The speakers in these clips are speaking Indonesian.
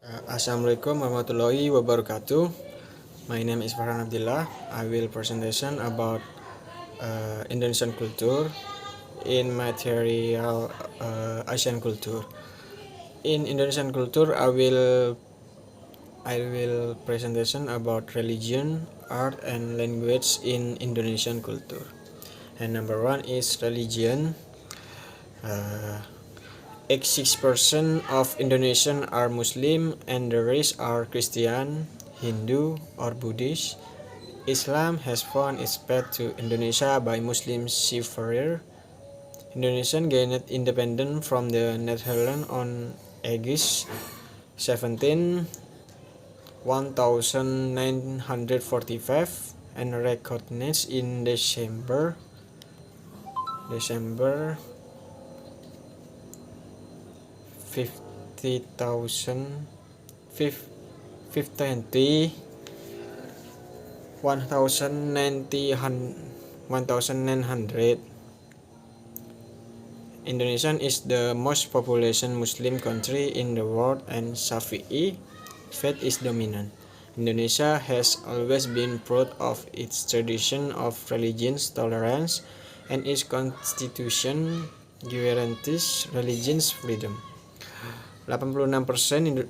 Assalamualaikum warahmatullahi wabarakatuh. My name is Farhan Abdillah. I will presentation about Indonesian culture in material Asian culture. In Indonesian culture, I will presentation about religion, art, and language in Indonesian culture. And number one is religion. 86% of Indonesians are Muslim and the rest are Christian, Hindu, or Buddhist. Islam has found its path to Indonesia by Muslim seafarer. Indonesia gained independence from the Netherlands on August 17, 1945 and recognized in December 50,000 1900. Indonesia is the most populous Muslim country in the world and Shafi'i faith is dominant. Indonesia has always been proud of its tradition of religious tolerance and its constitution guarantees religious freedom. 86%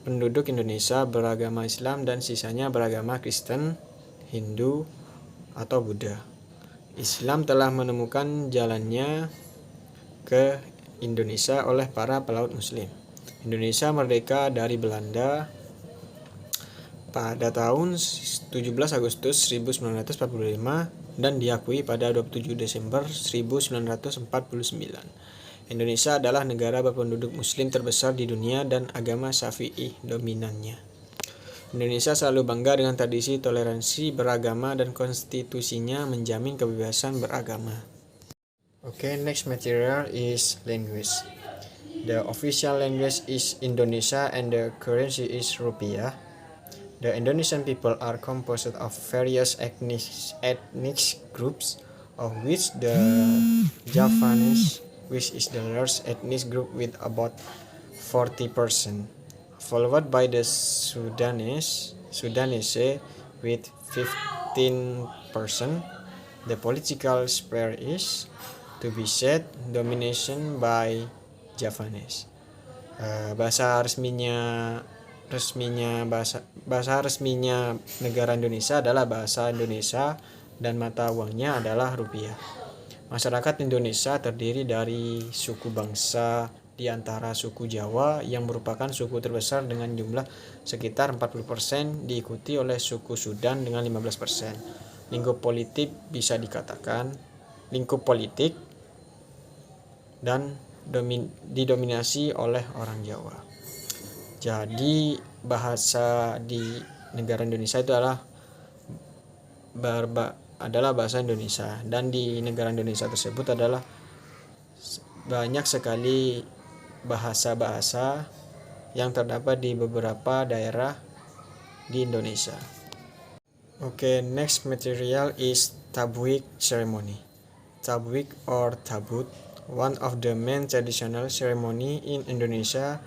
penduduk Indonesia beragama Islam dan sisanya beragama Kristen, Hindu, atau Buddha. Islam telah menemukan jalannya ke Indonesia oleh para pelaut Muslim. Indonesia merdeka dari Belanda pada tahun 17 Agustus 1945 dan diakui pada 27 Desember 1949. Indonesia adalah negara berpenduduk Muslim terbesar di dunia dan agama Syafi'i dominannya. Indonesia selalu bangga dengan tradisi toleransi beragama dan konstitusinya menjamin kebebasan beragama. Okay, next material is language. The official language is Indonesia and the currency is rupiah. The Indonesian people are composed of various ethnic groups, of which the Javanese, which is the largest ethnic group with about 40%, followed by the Sudanese with 15%. The political sphere is, to be said, domination by Javanese. Bahasa resminya negara Indonesia adalah bahasa Indonesia dan mata uangnya adalah rupiah. Masyarakat Indonesia terdiri dari suku bangsa di antara suku Jawa yang merupakan suku terbesar dengan jumlah sekitar 40%, diikuti oleh suku Sudan dengan 15%. Lingkup politik dan didominasi oleh orang Jawa. Jadi bahasa di negara Indonesia itu adalah bahasa Indonesia, dan di negara Indonesia tersebut adalah banyak sekali bahasa-bahasa yang terdapat di beberapa daerah di Indonesia. Okay, next material is Tabwik ceremony. Tabwik or Tabut, one of the main traditional ceremony in Indonesia,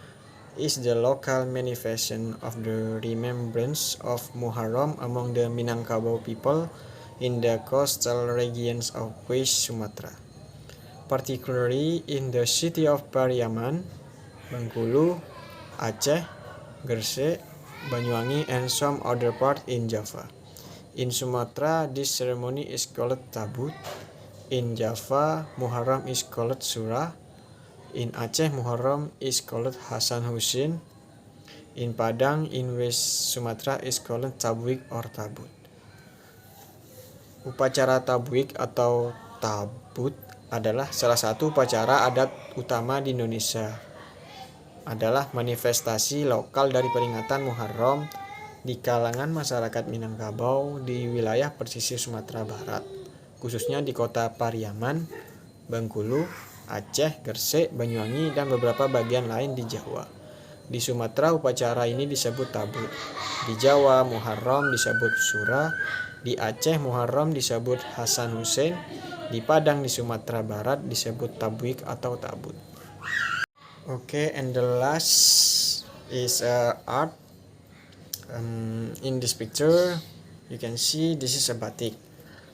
is the local manifestation of the remembrance of Muharram among the Minangkabau people in the coastal regions of West Sumatra, particularly in the city of Pariaman, Bengkulu, Aceh, Gresik, Banyuwangi, and some other parts in Java. In Sumatra, this ceremony is called Tabut. In Java, Muharram is called Surah. In Aceh, Muharram is called Hasan Husin. In Padang, in West Sumatra, is called Tabwik or Tabut. Upacara Tabwik atau Tabut adalah salah satu upacara adat utama di Indonesia. Adalah manifestasi lokal dari peringatan Muharram di kalangan masyarakat Minangkabau di wilayah pesisir Sumatera Barat, khususnya di kota Pariaman, Bengkulu, Aceh, Gresik, Banyuwangi, dan beberapa bagian lain di Jawa. Di Sumatera upacara ini disebut Tabut. Di Jawa Muharram disebut Surah. Di Aceh Muharram disebut Hasan Husin. Di Padang di Sumatera Barat disebut Tabwik atau Tabut. Okay, and the last is art. In this picture, you can see this is a batik.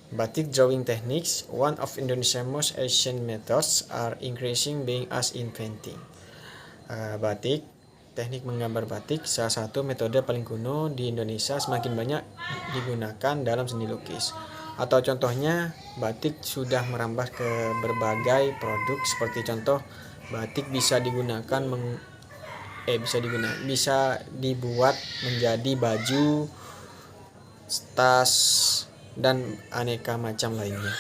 Batik drawing techniques, one of Indonesia's most ancient methods, are increasing being as inventing. Batik, teknik menggambar batik, salah satu metode paling kuno di Indonesia, semakin banyak digunakan dalam seni lukis. Atau contohnya, batik sudah merambah ke berbagai produk, seperti contoh batik bisa bisa dibuat menjadi baju, tas, dan aneka macam lainnya.